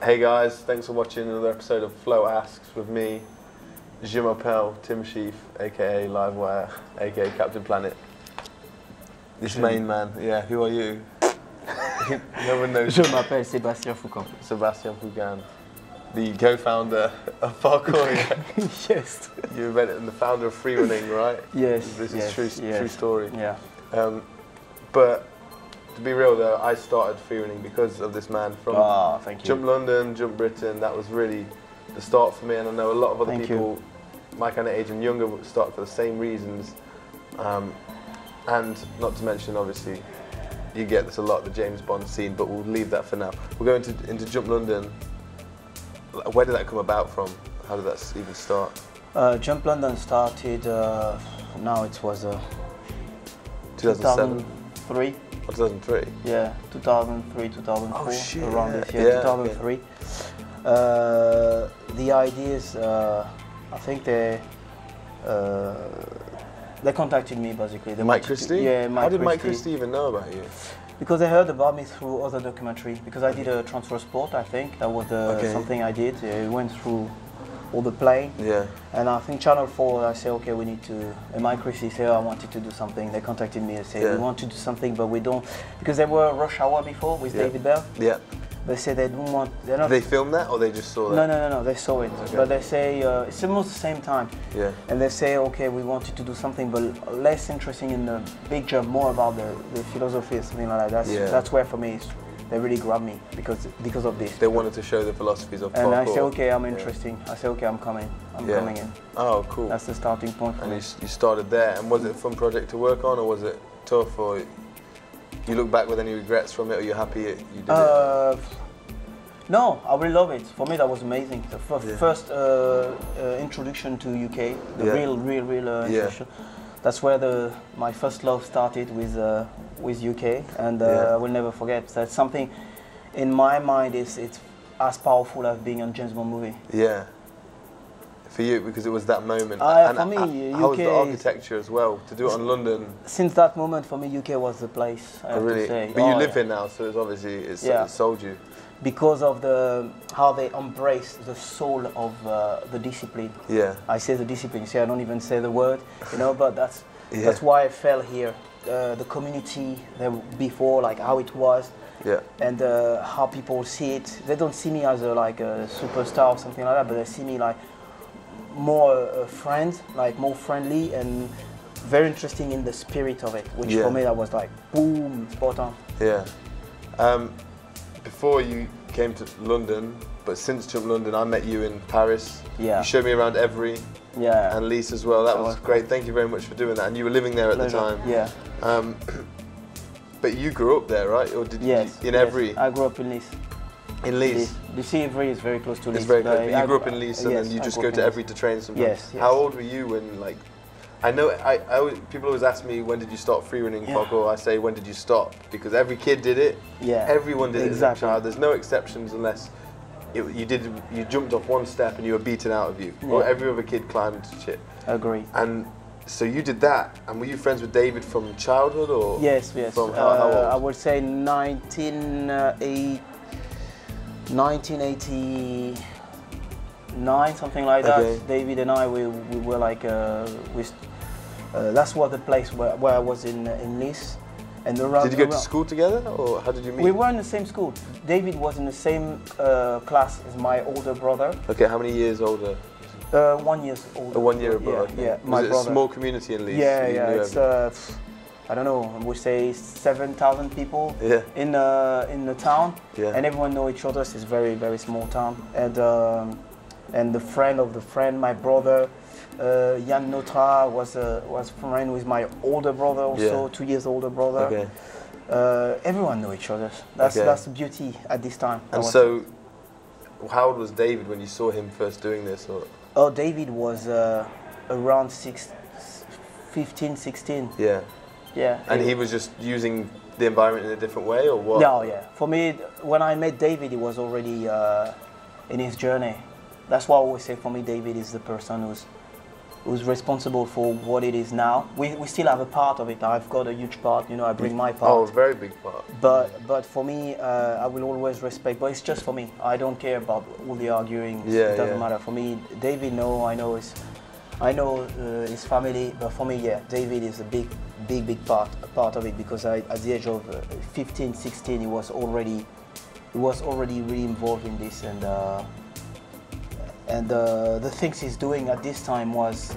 Hey guys, thanks for watching another episode of Flo Asks with me, Je m'appelle Tim Sheaf, aka Livewire, aka Captain Planet. This main man, yeah, who are you? No one knows. Je m'appelle Sébastien Foucan. Sébastien Foucan, the co-founder of Parkour. Yeah. Yes. You invented and the founder of free running, right? Yes. This yes, is true story. Yeah. But to be real though, I started free running because of this man from thank you. Jump London, Jump Britain. That was really the start for me, and I know a lot of other people my kind of age and younger start for the same reasons. And not to mention, obviously, you get this a lot, the James Bond scene, but we'll leave that for now. We're going into Jump London. Where did that come about from? How did that even start? Jump London started, now it was 2007? 2003. Oh, 2003? Yeah, 2003, 2004, oh, shit, around this year, yeah, 2003. The ideas, I think they contacted me basically. Mike Christie? Yeah, Mike How did Christie. Mike Christie even know about you? Because they heard about me through other documentary. Because I did a transfer sport, I think. That was something I did. I went through all the plane. Yeah. And I think Channel 4, I said, okay, we need to, and Mike Christie said, I wanted to do something. They contacted me and said, we want to do something, but we don't, because they were Rush Hour before with David Bell. Yeah. They said they don't want, they're not. Did they film that or they just saw that? No, they saw it. Okay. But they say, it's almost the same time. Yeah. And they say, okay, we wanted to do something, but less interesting in the big jump, more about the philosophy, something like that. That's where for me, they really grabbed me because of this. They wanted to show the philosophies of parkour. And I said, okay, I'm interesting. I said, okay, I'm coming. I'm coming in. Oh, cool. That's the starting point for and me. you started there. And was it a fun project to work on, or was it tough, or you look back with any regrets from it, or you're happy you did it? No, I really love it. For me, that was amazing. The first introduction to UK, the real introduction. That's where my first love started with UK, and I will never forget. That's something in my mind it's as powerful as being on James Bond movie. Yeah. For you, because it was that moment. For me, how UK was the architecture as well to do it on London? Since that moment, for me, UK was the place. I have to say. But you live here now, so it's obviously it sold you. Because of how they embrace the soul of the discipline. Yeah. I say the discipline. See, I don't even say the word, but that's why I fell here. The community before, like how it was, and how people see it. They don't see me as a superstar or something like that, but they see me like more a friend, like more friendly and very interesting in the spirit of it. Which for me that was like boom, spot on. Yeah. Before you came to London, but since Jump London, I met you in Paris. Yeah. You showed me around Every. Yeah. And Lise as well. That was great. Thank you very much for doing that. And you were living there at the time. Yeah. But you grew up there, right? Or did you in Every? I grew up in Lise. In Lise? The sea Every is very close to Lise. It's very close. But you grew up in Lise, and then you just go to Every to train sometimes. Yes. How old were you when, like, I know people always ask me, when did you start free running parkour? I say, when did you stop? Because every kid did it. Yeah. Everyone did it as a child. There's no exceptions unless you jumped off one step and you were beaten out of you. Yeah. Or every other kid climbed shit. Agree. And so you did that. And were you friends with David from childhood, or? Yes. From how old? I would say 1989, something like that. David and I, we were like, that's what the place where I was in Nice. And did you go to school together, or how did you meet? We were in the same school. David was in the same class as my older brother. Okay, how many years older? 1 year older. 1 year above. Yeah, my brother. Was it a small community in Leeds? Yeah. It's I don't know. We say 7,000 people in the town, and everyone know each other. So it's very small town. And the friend of the friend, my brother. Yann Notre was friend with my older brother, also 2 years older brother. Okay. Everyone knew each other. That's the beauty at this time. And so, how old was David when you saw him first doing this? Or? Oh, David was around 15, 16. Yeah. Yeah. And he was just using the environment in a different way, or what? No, yeah. For me, when I met David, he was already in his journey. That's why I always say, for me, David is the person who's responsible for what it is now. We still have a part of it. I've got a huge part, you know, I bring my part. Oh, a very big part. But for me, I will always respect, but it's just for me. I don't care about all the arguing, it doesn't matter. For me, David, no, I know his family, but for me, yeah, David is a big part of it, because at the age of 15, 16, he was already really involved in this, and the things he's doing at this time was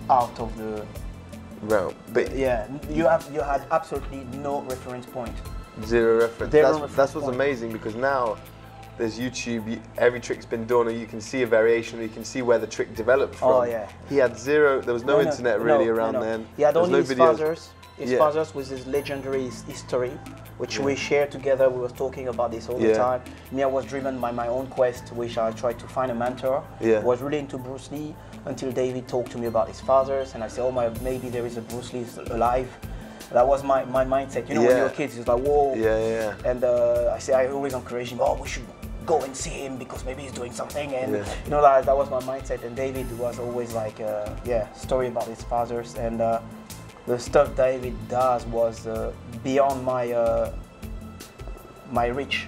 out of the realm. But yeah, you had absolutely no reference point. Zero reference. That's what's amazing, because now there's YouTube, every trick's been done, or you can see a variation, or you can see where the trick developed from. Oh yeah. He had zero, there was no internet really around then. He had only his fathers. His Yeah. fathers with his legendary history, which we shared together. We were talking about this all the time. Me, I was driven by my own quest, which I tried to find a mentor. I was really into Bruce Lee until David talked to me about his fathers, and I said, oh, maybe there is a Bruce Lee alive. That was my mindset. You know, when you're kids, it's like, whoa. And I always encourage him, oh, we should go and see him because maybe he's doing something. And you know, that was my mindset. And David was always like, story about his fathers. And the stuff David does was beyond my reach,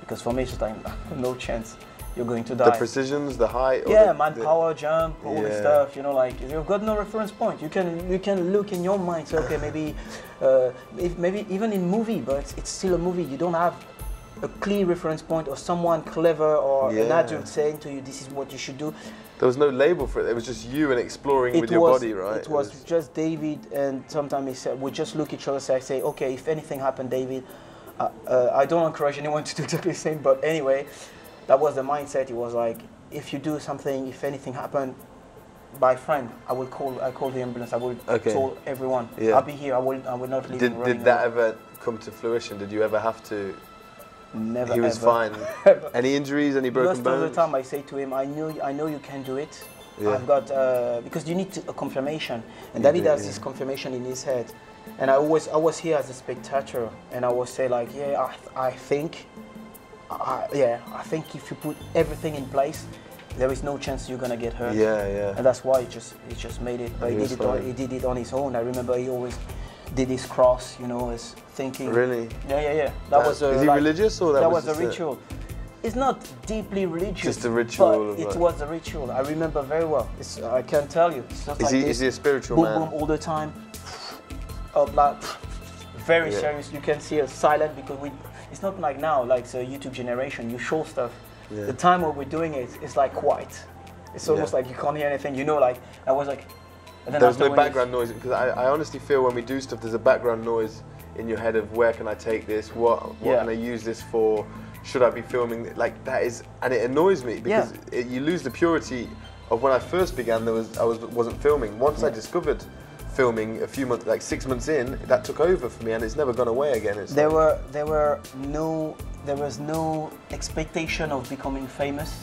because for me it's just like no chance, you're going to die. The precisions, the height. Power jump, all this stuff. You know, like you've got no reference point. You can look in your mind. Say, okay, maybe even in movie, but it's still a movie. You don't have a clear reference point, or someone clever or an adult saying to you, this is what you should do. There was no label for it. It was just you and exploring with your body, right? It was just David, and sometimes he said, we just look at each other and say, okay, if anything happened, David, I don't encourage anyone to do exactly the same, but anyway, that was the mindset. It was like, if you do something, if anything happened, my friend, I call the ambulance. I will tell everyone, I'll be here. I will not leave. Did that ever come to fruition? Did you ever have to? Never. He was fine. Any injuries? Any broken bones? Most of the time, I say to him, I know you can do it. I've got because you need a confirmation, and David has this confirmation in his head. And I was here as a spectator, and I was say like, I think if you put everything in place, there is no chance you're gonna get hurt. And that's why he just made it. But he did it on his own. I remember he always did his cross, you know, as thinking. Really? Yeah. That was is he religious, or that was a ritual? It's not deeply religious. Just a ritual. But it was a ritual. I remember very well. I can tell you. It's just is he a spiritual man? Boom all the time. Like very serious. You can see us silent, because it's not like now, like the YouTube generation. You show stuff. The time when we're doing it, it's like quiet. It's almost like you can't hear anything. You know, like I was like. There's no background noise, because I honestly feel when we do stuff, there's a background noise in your head of where can I take this, what can I use this for, should I be filming, like that is, and it annoys me because you lose the purity of when I first began. I wasn't filming. Once I discovered filming a few months, like 6 months in, that took over for me, and it's never gone away again. There was no expectation of becoming famous.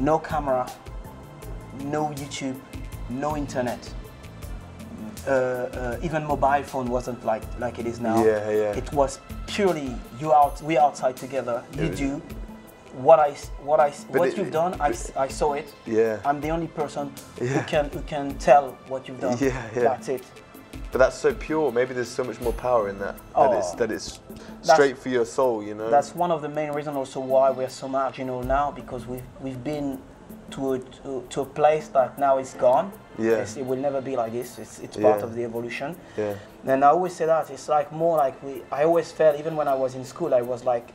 No camera, no YouTube. No internet, even mobile phone wasn't like it is now. It was purely we outside together. You do what you've done. I saw it. I'm the only person who can tell what you've done. That's it. But that's so pure. Maybe there's so much more power in that. That it's straight for your soul. You know. That's one of the main reasons also why we're so marginal now, because we've been to a place that now is gone. It will never be like this. It's part of the evolution. And I always say that it's like more like I always felt, even when I was in school, I was like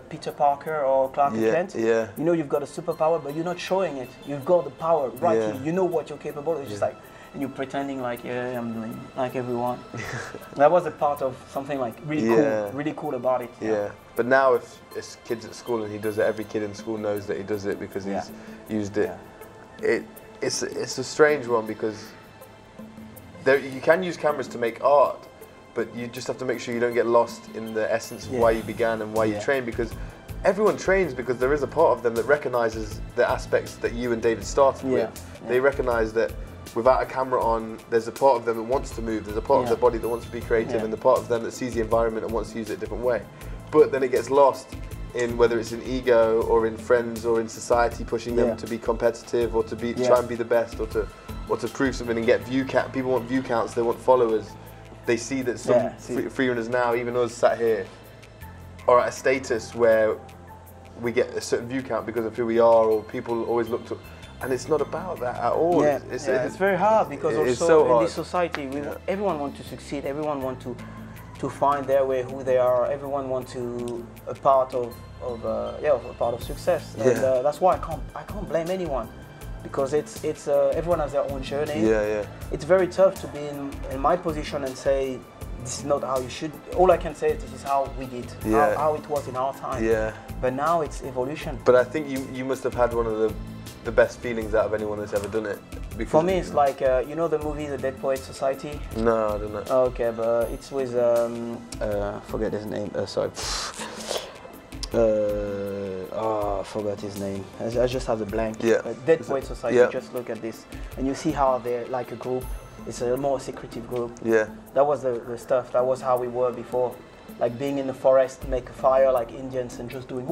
Peter Parker or Clark Kent. You know, you've got a superpower, but you're not showing it. You've got the power right here. You know what you're capable of. It's just like, and you're pretending like, I'm doing like everyone. That was a part of something like really cool about it. But now if it's kids at school and he does it, every kid in school knows that he does it because he's used it. It's a strange one, because you can use cameras to make art, but you just have to make sure you don't get lost in the essence of why you began and why you train, because everyone trains because there is a part of them that recognises the aspects that you and David started with. They recognise that without a camera on, there's a part of them that wants to move, there's a part of their body that wants to be creative, and the part of them that sees the environment and wants to use it a different way. But then it gets lost in whether it's in ego or in friends or in society, pushing them to be competitive or to be try and be the best or to prove something and get view count. People want view counts, they want followers. They see that some free runners now, even us sat here, are at a status where we get a certain view count because of who we are, or people always look to, and it's not about that at all. Yeah, it's very hard because also so in this society, everyone wants to succeed, everyone wants to find their way, who they are, everyone wants to a part of success, and that's why I can't blame anyone, because it's everyone has their own journey. It's very tough to be in my position and say, this is not how you should. All I can say is this is how we did, how it was in our time. But now it's evolution. But I think you must have had one of the best feelings out of anyone that's ever done it. For me, it's like, you know the movie The Dead Poets Society? No, I don't know. Okay, but it's with, forget his name, sorry. I forgot his name. I just have the blank. Dead Poets Society, just look at this. And you see how they're like a group. It's a more secretive group. That was the stuff, that was how we were before. Like being in the forest, make a fire like Indians and just doing,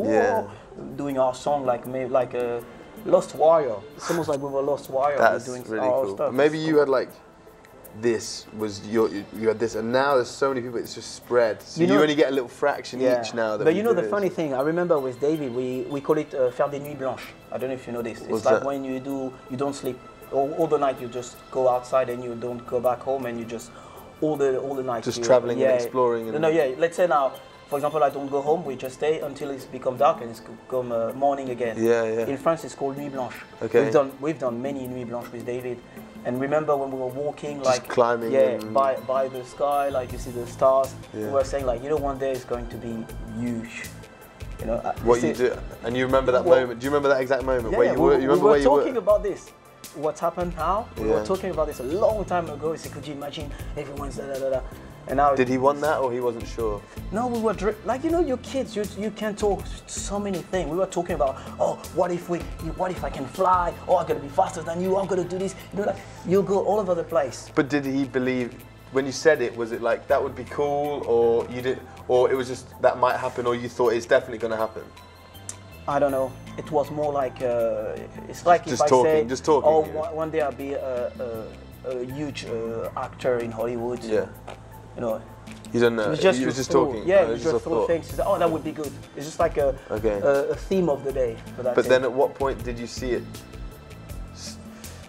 doing our song like a Lost Warrior. It's almost like we were Lost Warrior. That's doing really cool. Stuff. Maybe you had like, this was you had this, and now there's so many people, it's just spread. So you only get a little fraction each now. But you know the funny thing, I remember with David, we call it faire des nuits blanches. I don't know if you know this. It's like when you don't sleep all the night, you just go outside and you don't go back home, and you just all the night. Just traveling and exploring. And let's say now, for example, I don't go home, we just stay until it's become dark and it's become morning again. In France, it's called Nuit Blanche. We've done many Nuit Blanche with David. And remember when we were walking, just like climbing, by the sky, like you see the stars. We were saying like, one day it's going to be huge. What you do, and you remember that moment? Do you remember that exact moment where you were? You remember we where you were? talking about this. What's happened now? We were talking about this a long time ago. He said, could you imagine everyone's da da da da? And now did he want that, or he wasn't sure? No, we were like, your kids, you can talk so many things. We were talking about, what if I can fly? Oh, I'm gonna be faster than you. I'm gonna do this. You'll go all over the place. But did he believe when you said it? Was it like that would be cool, or you did, or it was just that might happen, or you thought it's definitely gonna happen? I don't know. It was more like it's like just if talking, I say, just talking. Oh, one day I'll be a huge actor in Hollywood. You don't know. You were just talking. Yeah, you just throw things. Said, that would be good. It's just like a theme of the day. But then, at what point did you see it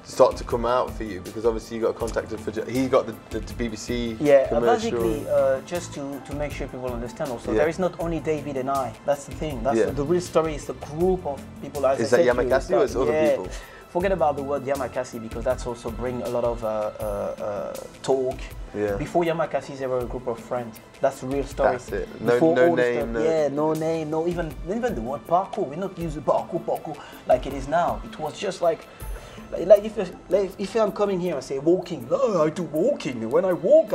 start to come out for you? Because obviously you got contacted for. He got the BBC commercial. Basically, just to make sure people understand. Also, there is not only David and I. That's the thing. That's the real story. Is the group of people. As is that Yamakasi or is other people? Forget about the word Yamakasi, because that's also bring a lot of talk. Before Yamakasi is ever a group of friends. That's the real story. That's it. No name. No name. No even the word parkour. We not use the parkour like it is now. It was just like if I'm coming here and say walking. Oh, I do walking. When I walk.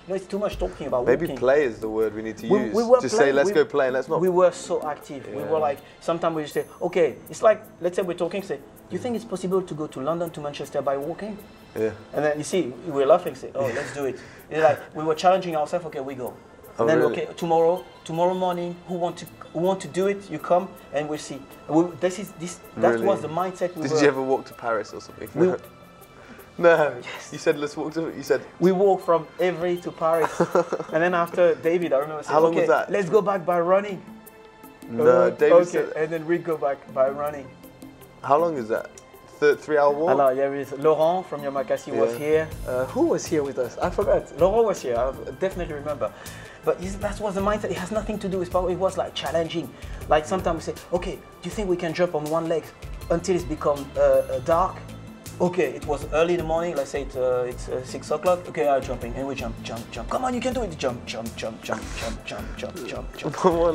It's too much talking about walking. Maybe play is the word we need to use. Just say let's go play. Let's not. We were so active. We were like, sometimes we just say, okay. It's like, let's say we're talking. Say, do you think it's possible to go to London to Manchester by walking? And then you see, we're laughing. Say, let's do it. It's like we were challenging ourselves. Okay, we go. And then okay, tomorrow morning, who want to do it? You come and we'll see. That was the mindset. Did you ever walk to Paris or something? No. Yes. You said let's walk to. You said we walked from Évry to Paris, and then after David, I remember saying, how long was that? Let's go back by running. No, David said, and then we go back by running. How long is that? 3-hour walk? Laurent from Yamakasi was here. Who was here with us? I forgot. Laurent was here. I definitely remember. But that was the mindset. It has nothing to do with power. It was like challenging. Like sometimes we say, okay, do you think we can jump on one leg until it's become dark? Okay, it was early in the morning. Let's say it's 6 o'clock. Okay, I'm jumping, and we jump. Come on, you can do it. Jump.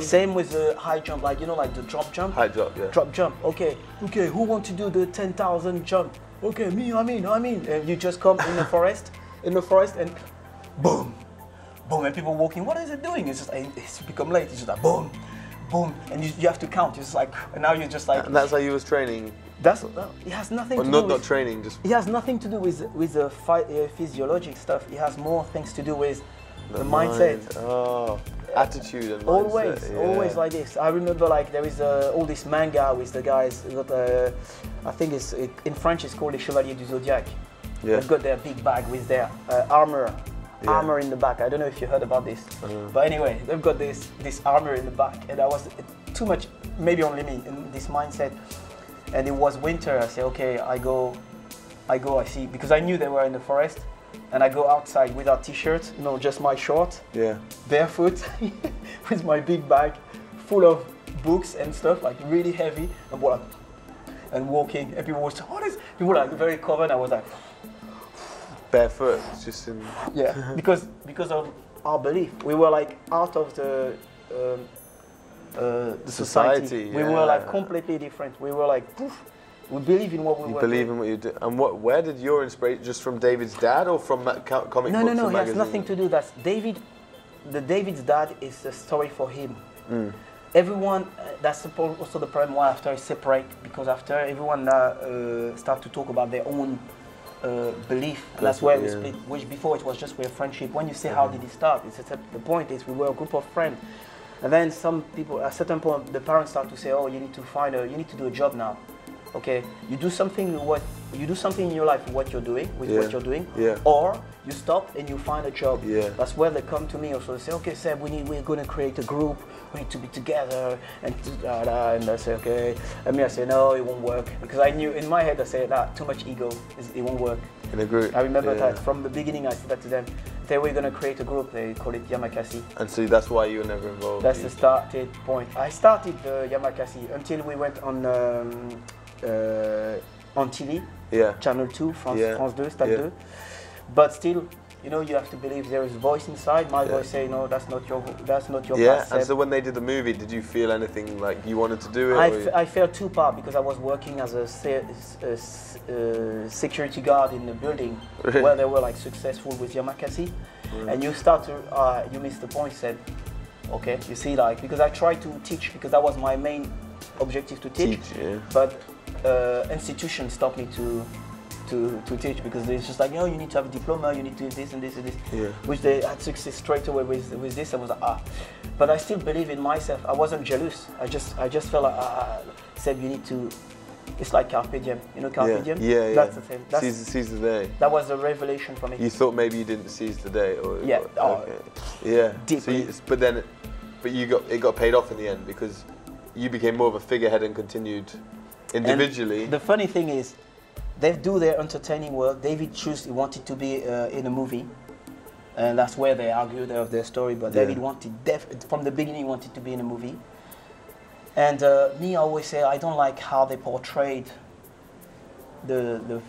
Same with the high jump, like the drop jump. High jump, yeah. Drop jump. Okay. Who wants to do the 10,000 jump? Okay, me. I mean. And you just come in the forest, and boom, and people walking. What is it doing? It's just it's become late. It's just like boom, and you have to count. It's like, and now you're just like. And that's how you was training. It has nothing to do with... not training, just... It has nothing to do with the physiologic stuff. It has more things to do with the mindset. attitude and always, mindset. always like this. I remember like there is all this manga with the guys. Got, I think it's in French it's called Les Chevaliers du Zodiac. Yeah. They've got their big bag with their armor in the back. I don't know if you heard about this, but anyway, they've got this armor in the back, and I was too much, maybe only me, in this mindset. And it was winter. I say, okay, I go. I see, because I knew they were in the forest, and I go outside without t-shirt, no, just my shorts, barefoot, with my big bag full of books and stuff, like really heavy, and walking. And people were saying, what is? People were like very covered. I was like. Barefoot, just in... Yeah, because of our belief. We were like out of the society. We were like completely different. We were like, poof, we believe in what we were believe doing. in what you do. And where did your inspiration, just from David's dad or from that comic books? No, it has nothing to do. That's David's dad is a story for him. Everyone, that's also the problem why after is separate, because after everyone start to talk about their own belief, and that's where we split, which before it was just a friendship. When you say how did it start, the point is we were a group of friends, and then some people at a certain point the parents start to say, oh, you need to do a job now. Okay, you do something in your life with what you're doing, or you stop and you find a job. That's where they come to me also. They say, okay, Seb, we're going to create a group, we need to be together, and I say, okay. And me, I say, no, it won't work, because I knew in my head I said, too much ego, it won't work. In a group. I remember that from the beginning. I said that to them. They were going to create a group. They call it Yamakasi. And so that's why you were never involved. That's the started point. I started Yamakasi until we went on TV, Channel 2, France 2, Stade 2. But still, you have to believe there is a voice inside. My voice say, no, that's not your path. And so when they did the movie, did you feel anything like you wanted to do it? I felt too part because I was working as a security guard in a building where they were like successful with Yamakasi. And you start to, you miss the point, said, okay, you see, like, because I tried to teach, because that was my main objective to teach. But institutions stopped me to teach, because it's just like, you need to have a diploma, you need to do this and this and this, which they had success straight away with this. I was like, but I still believe in myself. I wasn't jealous. I just felt like, Seb, you need to. It's like Carpe Diem, Carpe Diem? That's the thing. Seize the day. That was a revelation for me. You thought maybe you didn't seize the day, or deeply. So but it got paid off in the end, because you became more of a figurehead and continued individually. And the funny thing is, they do their entertaining work. David chose he wanted to be in a movie, and that's where they argued of their story. But David wanted, from the beginning, wanted to be in a movie. And me, I always say I don't like how they portrayed the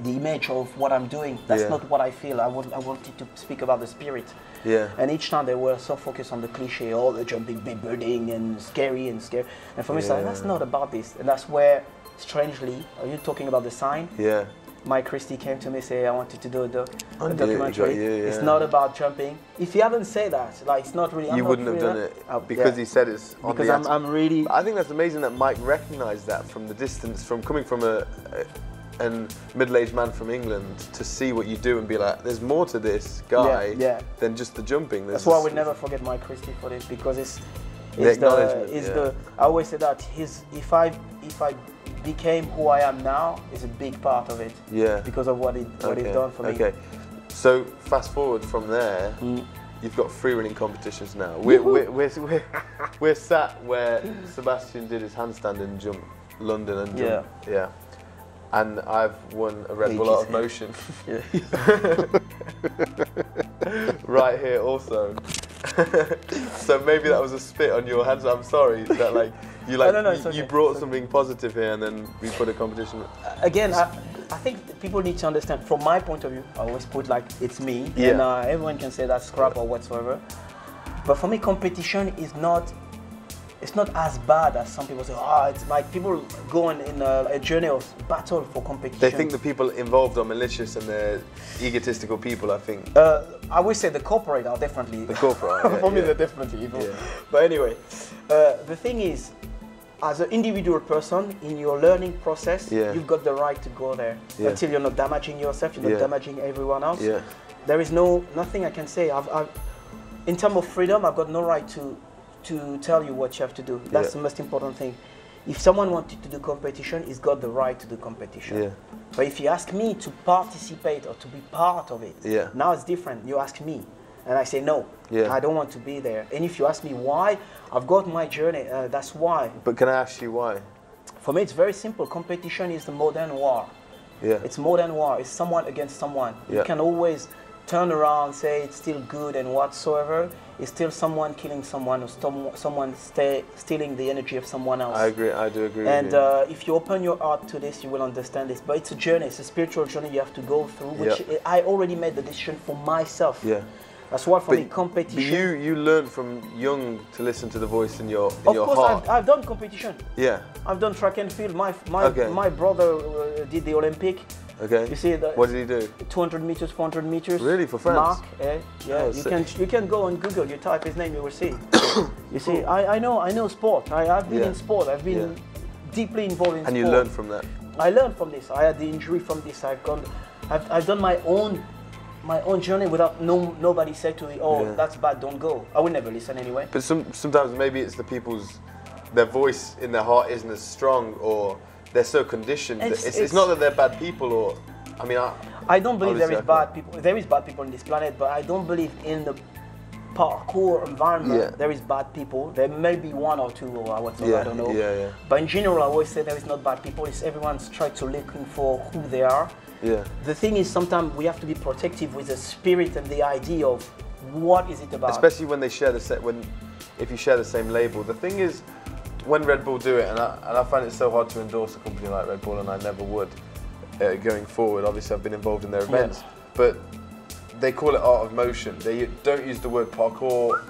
image of what I'm doing. That's not what I feel. I wanted to speak about the spirit. And each time they were so focused on the cliche, all the jumping big building and scary. And for me, it's like, that's not about this. And that's where, strangely, are you talking about the sign? Mike Christie came to me and said, I wanted to do a documentary. It's not about jumping. If you haven't said that, like, it's not really. You wouldn't have done it because he said it's on because I'm really. I think that's amazing that Mike recognised that from the distance, from coming from a middle-aged man from England, to see what you do and be like, there's more to this guy than just the jumping. That's why I will never forget Mike Christie for this, because it's I always say that if I became who I am now is a big part of it. Because of what he's done for me. So fast forward from there, you've got 3 running competitions now. We're sat where Sébastien did his handstand and jump London and jump. And I've won a Red Bull Out of Motion. Right here also. So maybe that was a spit on your hands. I'm sorry that like you brought something positive here, and then we put a competition. Again, I think people need to understand. From my point of view, I always put like it's me, and everyone can say that's scrap or whatsoever. But for me, competition is not. It's not as bad as some people say. It's like people go in a journey of battle for competition. They think the people involved are malicious and they're egotistical people, I think. I would say the corporate are definitely. The corporate, for me, they're definitely evil. But anyway, the thing is, as an individual person, in your learning process, you've got the right to go there. Until you're not damaging yourself, you're not damaging everyone else. There is nothing I can say. in terms of freedom, I've got no right to tell you what you have to do. That's the most important thing. If someone wanted to do competition, he's got the right to do competition. Yeah. But if you ask me to participate or to be part of it, now it's different. You ask me, and I say no. I don't want to be there. And if you ask me why, I've got my journey. That's why. But can I ask you why? For me, it's very simple. Competition is the modern war. It's modern war. It's someone against someone. You can always turn around, say it's still good and whatsoever. It's still someone killing someone or someone stealing the energy of someone else. I agree. I do agree. And if you open your heart to this, you will understand this. But it's a journey. It's a spiritual journey you have to go through, which I already made the decision for myself. That's why for me, competition. But you learned from young to listen to the voice in your heart. Of course, I've done competition. Yeah. I've done track and field. My brother did the Olympic. Okay. You see, what did he do? 200 meters, 400 meters. Really, for France? Mark, yeah. You can go on Google. You type his name, you will see. You see, I know sport. I've been in sport. I've been deeply involved in sport. And you learned from that. I learned from this. I had the injury from this. I've done my own journey without nobody said to me, oh, that's bad, don't go. I would never listen anyway. But sometimes maybe it's the people's, their voice in their heart isn't as strong, or they're so conditioned. It's not that they're bad people, or, I mean, I don't believe there is bad people. There is bad people on this planet, but I don't believe in the parkour environment there is bad people. There may be one or two or whatever, I don't know. But in general, I always say there is not bad people. It's everyone's trying to looking for who they are. The thing is, sometimes we have to be protective with the spirit and the idea of what is it about. Especially when they share if you share the same label. The thing is, when Red Bull do it, and I find it so hard to endorse a company like Red Bull, and I never would going forward. Obviously, I've been involved in their events, but they call it art of motion. They don't use the word parkour.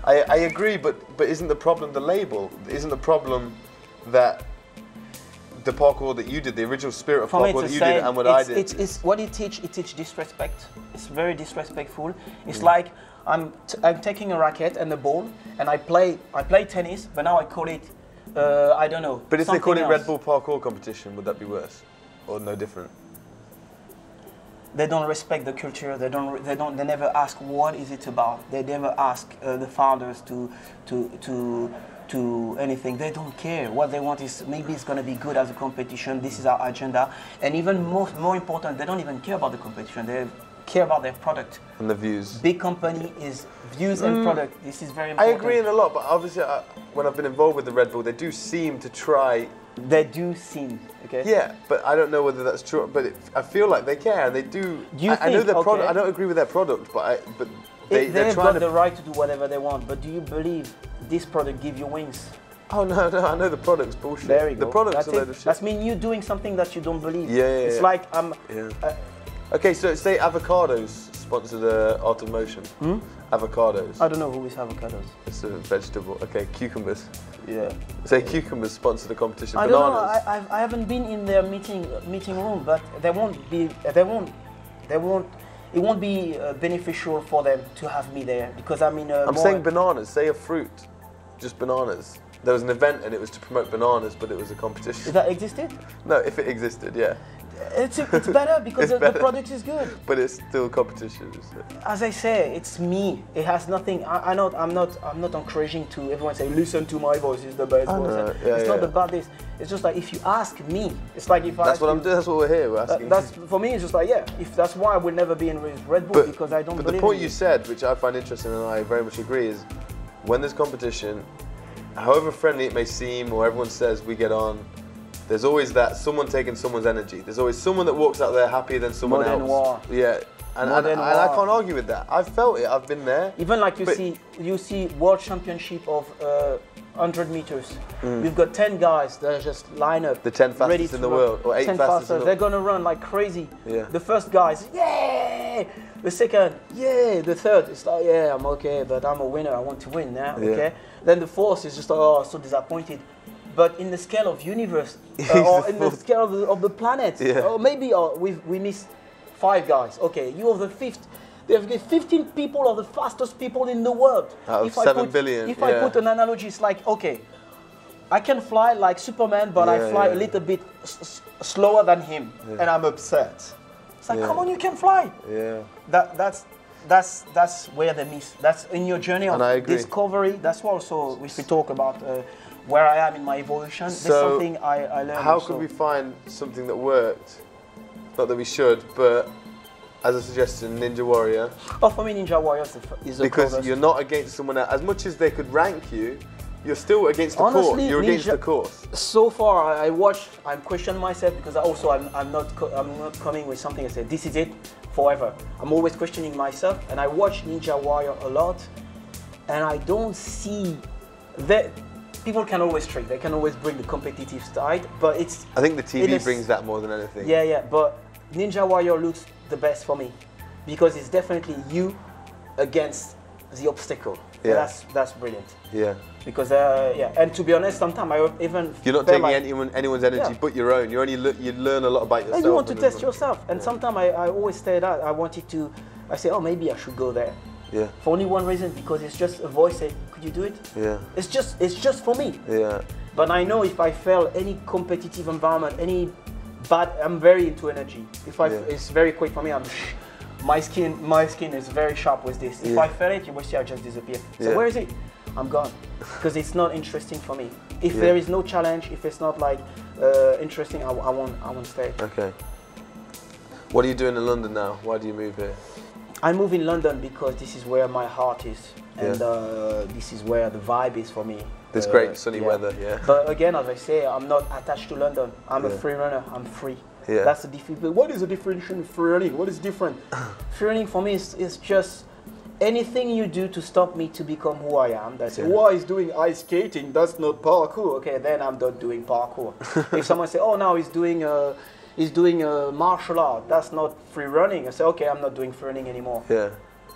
I agree, but isn't the problem the label? Isn't the problem that the parkour that you did, the original spirit of parkour that you did, and what I did? It's what it teach disrespect. It's very disrespectful. It's like I'm taking a racket and a ball, and I play tennis, but now I call it I don't know. But if they call it Red Bull parkour competition, would that be worse, or no different? They don't respect the culture. They never ask what is it about. They never ask the founders to anything. They don't care. What they want is maybe it's going to be good as a competition. This is our agenda. And even more important, they don't even care about the competition. They care about their product. And the views. Big company is views and product. This is very important. I agree in a lot, but obviously when I've been involved with the Red Bull, they do seem to try. They do seem, okay? Yeah, but I don't know whether that's true. But I feel like they care, and they do. I know their product. I don't agree with their product, but they've got the right to do whatever they want. But do you believe this product gives you wings? Oh no, I know the product's bullshit. There you go. The product's a load of shit. That means you doing something that you don't believe. It's like okay, so say avocados sponsor the Art of Motion. Avocados. I don't know who is avocados. It's a vegetable. Okay, cucumbers. Yeah. Say cucumbers sponsor the competition. I Bananas. don't know. I haven't been in their meeting room, but it won't be beneficial for them to have me there because I'm in a. I'm saying bananas. Say a fruit, just bananas. There was an event and it was to promote bananas, but it was a competition. If that existed? No, if it existed, yeah. It's better because the product is good. But it's still competition. As I say, it's me. It has nothing. I'm not encouraging to everyone say listen to my voice. It's the best voice. It's not about this. It's just like if you ask me, it's like if that's what I'm doing. That's what we're here. We're asking. That's for me. It's just like if that's why I will never be in Red Bull because I don't. But believe the point in you said, which I find interesting and I very much agree, is when there's competition, however friendly it may seem, or everyone says we get on. There's always that someone taking someone's energy. There's always someone that walks out there happier than someone else. War. Yeah, and I can't argue with that. I've felt it. I've been there. Even like you see World Championship of 100 meters. We've got 10 guys that are just line up. The 10 fastest in the world, or 8 fastest in the world. They're gonna run like crazy. Yeah. The first guy's yeah. The second, yeah. The third, it's like yeah, I'm okay, but I'm a winner. I want to win now. Okay. Then the fourth is just like oh, so disappointed. But in the scale of universe, or in the scale of the planet, or maybe we missed 5 guys. Okay, you are the 5th. There's 15 people are the fastest people in the world. Out of 7 billion. If I put an analogy, it's like, okay, I can fly like Superman, but I fly a little bit slower than him, and I'm upset. It's like, come on, you can fly. Yeah. That's that's where they miss. That's in your journey of discovery. That's also if we talk about where I am in my evolution. So there's something I learned. How could we find something that worked? Not that we should, but as a suggestion, Ninja Warrior. Oh, for me, Ninja Warrior is the because you're not against someone else. As much as they could rank you, you're still against the course. You're against the course. So far, I'm questioning myself because I'm not coming with something. I say this is it forever. I'm always questioning myself, and I watch Ninja Warrior a lot, and I don't see that. People can always trick. They can always bring the competitive side, but it's. I think the TV brings that more than anything. Yeah, but Ninja Warrior looks the best for me because it's definitely you against the obstacle. Yeah, that's brilliant. Yeah. Because and to be honest, sometimes I even you're not taking anyone's energy but your own. You learn a lot about yourself. And you want to test yourself, and sometimes I always say that I wanted to. I say, oh, maybe I should go there. Yeah. For only one reason, because it's just a voice saying, could you do it? Yeah. It's just for me. Yeah. But I know if I feel any competitive environment, any bad, I'm very into energy. It's very quick for me. My skin is very sharp with this. If I feel it, you will see I just disappear. So where is it? I'm gone, because it's not interesting for me. If there is no challenge, if it's not like interesting, I won't stay. Okay. What are you doing in London now? Why do you move here? I move in London because this is where my heart is, and this is where the vibe is for me. There's great sunny weather, yeah. But again, as I say, I'm not attached to London. I'm a free runner. I'm free. Yeah. That's the difference. What is the difference in free running? What is different? Free running for me is just anything you do to stop me to become who I am. That's why he's doing ice skating. That's not parkour. Okay, then I'm not doing parkour. If someone say, oh, now he's doing martial art. That's not free running. I say, okay, I'm not doing free running anymore. Yeah.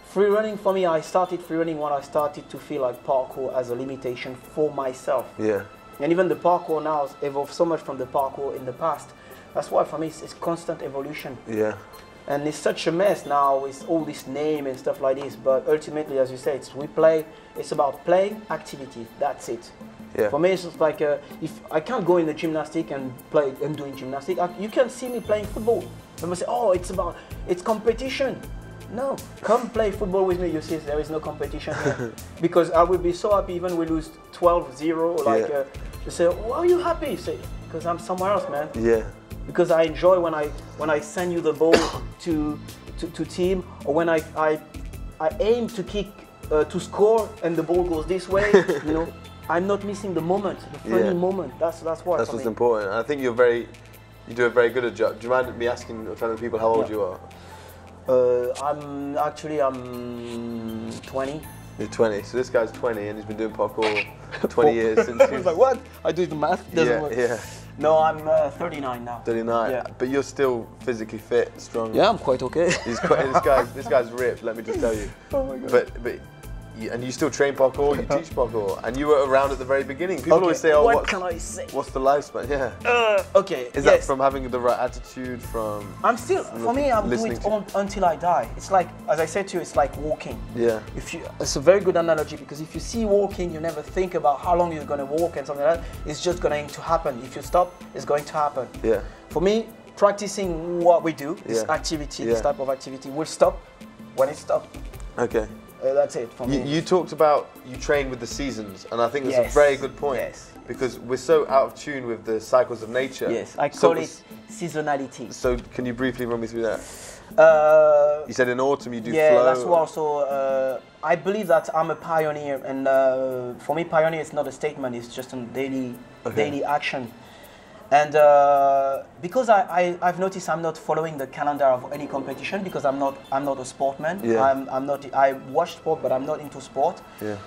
Free running for me, I started free running when I started to feel like parkour as a limitation for myself. Yeah. And even the parkour now has evolved so much from the parkour in the past. That's why for me it's constant evolution. Yeah. And it's such a mess now with all this name and stuff like this. But ultimately, as you say, it's about playing activity. That's it. Yeah. For me, it's just like if I can't go in the gymnastic and play and doing gymnastic, you can see me playing football. People say, "Oh, it's competition." No, come play football with me. You see, there is no competition here. Because I would be so happy even we lose 12-0. Like, you say, "Why are you happy?" You say, "Because I'm somewhere else, man." Yeah. Because I enjoy when I send you the ball to team, or when I aim to kick to score and the ball goes this way. You know. I'm not missing the moment, the funny moment. That's why. That's what's important. I think you do a very good job. Do you mind me asking, telling people how old you are? I'm 20. You're 20. So this guy's 20 and he's been doing parkour 20 years since. I was like, what? I do the math. Doesn't work. Yeah. No, I'm 39 now. 39. Yeah. But you're still physically fit, strong. Yeah, I'm quite okay. This guy's ripped. Let me just tell you. Oh my God. But and you still train parkour, you teach parkour, and you were around at the very beginning. People always say, "Oh, what can I say? What's the lifespan?" Yeah. Okay. Is that from having the right attitude? From I'm doing it until I die. It's like, as I said to you, it's like walking. Yeah. It's a very good analogy, because if you see walking, you never think about how long you're going to walk and something like that. It's just going to happen. If you stop, it's going to happen. Yeah. For me, practicing what we do, this activity, this type of activity, will stop when it stops. Okay. That's it for me. You talked about you train with the seasons, and I think that's a very good point. Yes. Because we're so out of tune with the cycles of nature. Yes, I call it seasonality. So can you briefly run me through that? You said in autumn you do flow. Yeah, that's what also, I believe that I'm a pioneer, and for me pioneer is not a statement, it's just a daily action. And because I've noticed I'm not following the calendar of any competition, because I'm not a sportman. Yeah. I watch sport, but I'm not into sport. Yeah.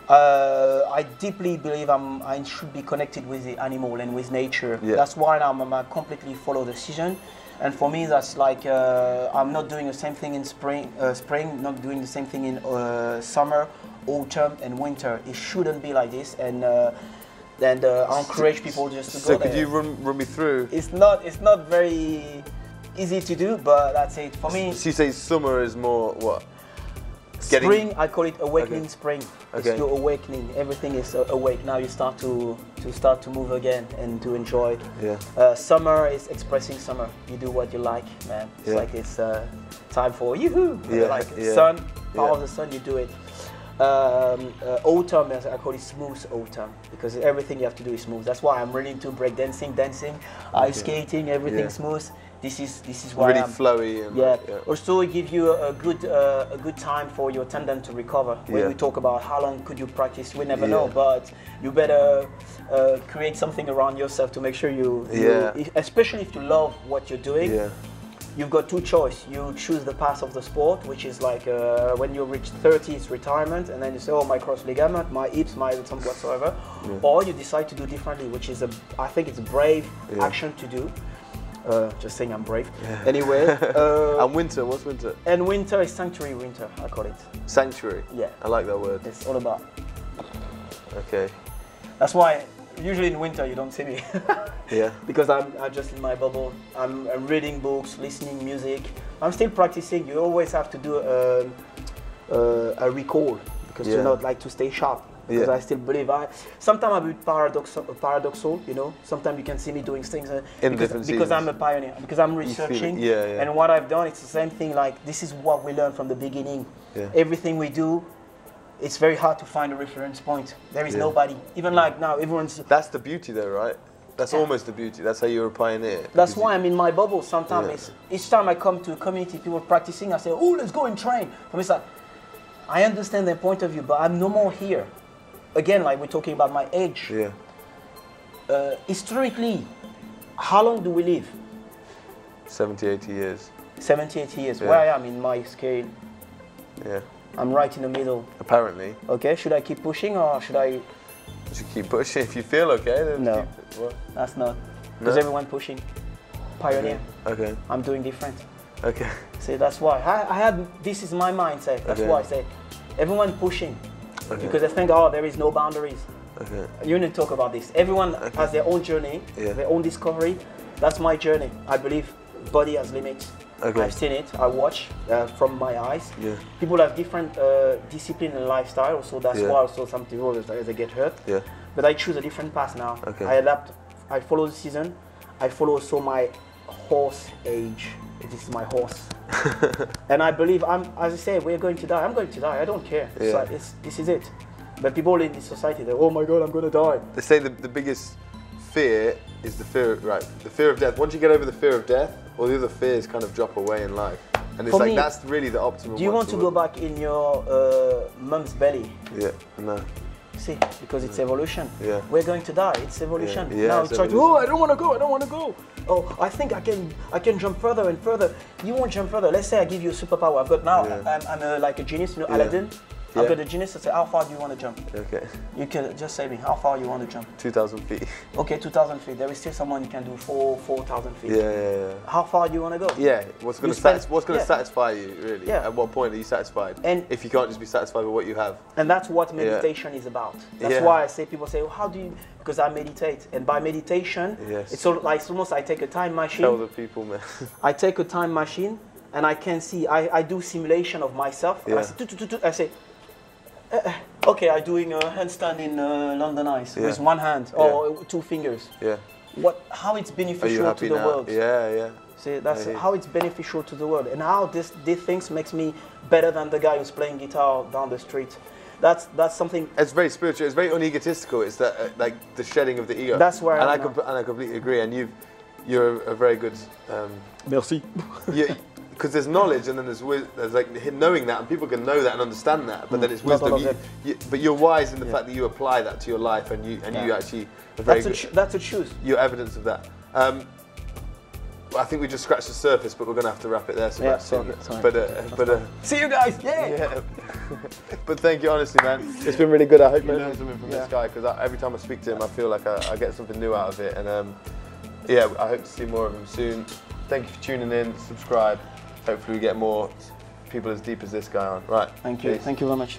I deeply believe I should be connected with the animal and with nature. Yeah. That's why I completely follow the season. And for me, that's like I'm not doing the same thing in spring, not doing the same thing in summer, autumn, and winter. It shouldn't be like this. And I encourage people just to go there. So could you run me through? It's not very easy to do, but that's it for me. So you say summer is more what? Spring, I call it awakening spring. Okay. It's your awakening. Everything is awake. Now you start to to start to move again and to enjoy. Yeah. Summer is expressing summer. You do what you like, man. It's like it's time for yoo-hoo. Yeah. Like Yeah. sun, power of the sun, you do it. Autumn, I call it smooth autumn, because everything you have to do is smooth. That's why I'm really into breakdancing, dancing, ice skating, everything smooth. This is why really I'm flowy. And Also, it gives you a good time for your tendon to recover. When we talk about how long could you practice, we never know, but you better create something around yourself to make sure you especially if you love what you're doing. Yeah. You've got two choices. You choose the path of the sport, which is like when you reach 30, it's retirement, and then you say, oh, my cross ligament, my hips, my some whatsoever. Or you decide to do differently, which is I think it's a brave action to do. Just saying I'm brave. Anyway. And winter, what's winter? And winter is sanctuary winter, I call it. Sanctuary? Yeah. I like that word. It's all about. Okay. That's why usually in winter you don't see me. Yeah. Because I'm just in my bubble. I'm reading books, listening music. I'm still practicing. You always have to do a recall because you're not like to stay sharp. Because I still believe sometimes I'm a bit paradoxal, you know. Sometimes you can see me doing things because I'm a pioneer, because I'm researching. And what I've done, it's the same thing. Like this is what we learned from the beginning. Everything we do, it's very hard to find a reference point. There is nobody. Even like now, everyone's. That's the beauty, though, right? That's almost the beauty. That's how you're a pioneer. That's why I'm in my bubble. Sometimes each time I come to a community, people practicing, I say, oh, let's go and train. For me, it's like, I understand their point of view, but I'm no more here. Again, like we're talking about my age. Yeah. Historically, how long do we live? 70, 80 years. 70, 80 years. Where I am in my scale. Yeah. I'm right in the middle. Apparently. Okay, should I keep pushing or should I? You should keep pushing. If you feel okay, then no. What? That's not. Because everyone pushing. Pioneer. Okay. I'm doing different. Okay. See, that's why. I had, this is my mindset. That's why I say, everyone pushing. Because they think, oh, there is no boundaries. Okay. You need to talk about this. Everyone has their own journey, their own discovery. That's my journey. I believe body has limits. Okay. I've seen it. I watch from my eyes. Yeah. People have different discipline and lifestyle, so that's why also some people they get hurt. Yeah. But I choose a different path now. Okay. I adapt. I follow the season. I follow also my horse age. This is my horse. And I believe as I say, we're going to die. I'm going to die. I don't care. Yeah. So this is it. But people in this society, they're, oh my God, I'm going to die. They say the biggest fear is the fear of death. Once you get over the fear of death, all the other fears kind of drop away in life. And it's like, that's really the optimum. Do you want to go back in your mum's belly? Yeah, no. See, because it's evolution. Yeah. We're going to die. It's evolution. Yeah, now it's like, oh, I don't want to go. I don't want to go. Oh, I think I can jump further and further. You won't jump further. Let's say I give you a superpower. I've got now. I'm like a genius. You know, Aladdin. I've got a genius. I say, how far do you want to jump? Okay. You can just say me. How far you want to jump? 2,000 feet. Okay, 2,000 feet. There is still someone you can do 4,000 feet. Yeah. How far do you want to go? Yeah. What's going to satisfy you, really? Yeah. At what point are you satisfied? And if you can't just be satisfied with what you have. And that's what meditation is about. That's why I say, people say, well, how do you? Because I meditate, and by meditation, it's almost I take a time machine. Tell the people, man. I take a time machine, and I can see. I do simulation of myself. And I say, okay, I'm doing a handstand in London Ice with one hand or 2 fingers. Yeah. How it's beneficial to the world. Yeah. See, that's how it's beneficial to the world, and how these things makes me better than the guy who's playing guitar down the street. That's something. It's very spiritual. It's very unegotistical. It's that like the shedding of the ego. That's where I completely agree. And you're a very good. Merci. Because there's knowledge, and then there's like knowing that, and people can know that and understand that. But then it's wisdom. But you're wise in the fact that you apply that to your life, and you actually are very good. That's a truth. You're evidence of that. I think we just scratched the surface, but we're going to have to wrap it there, Sébastien. But see you guys. Yeah. But thank you, honestly, man. It's been really good. I hope you learn something from this guy, because every time I speak to him, I feel like I get something new out of it. And I hope to see more of him soon. Thank you for tuning in. Subscribe. Hopefully we get more people as deep as this guy on. Right. Thank you. Peace. Thank you very much.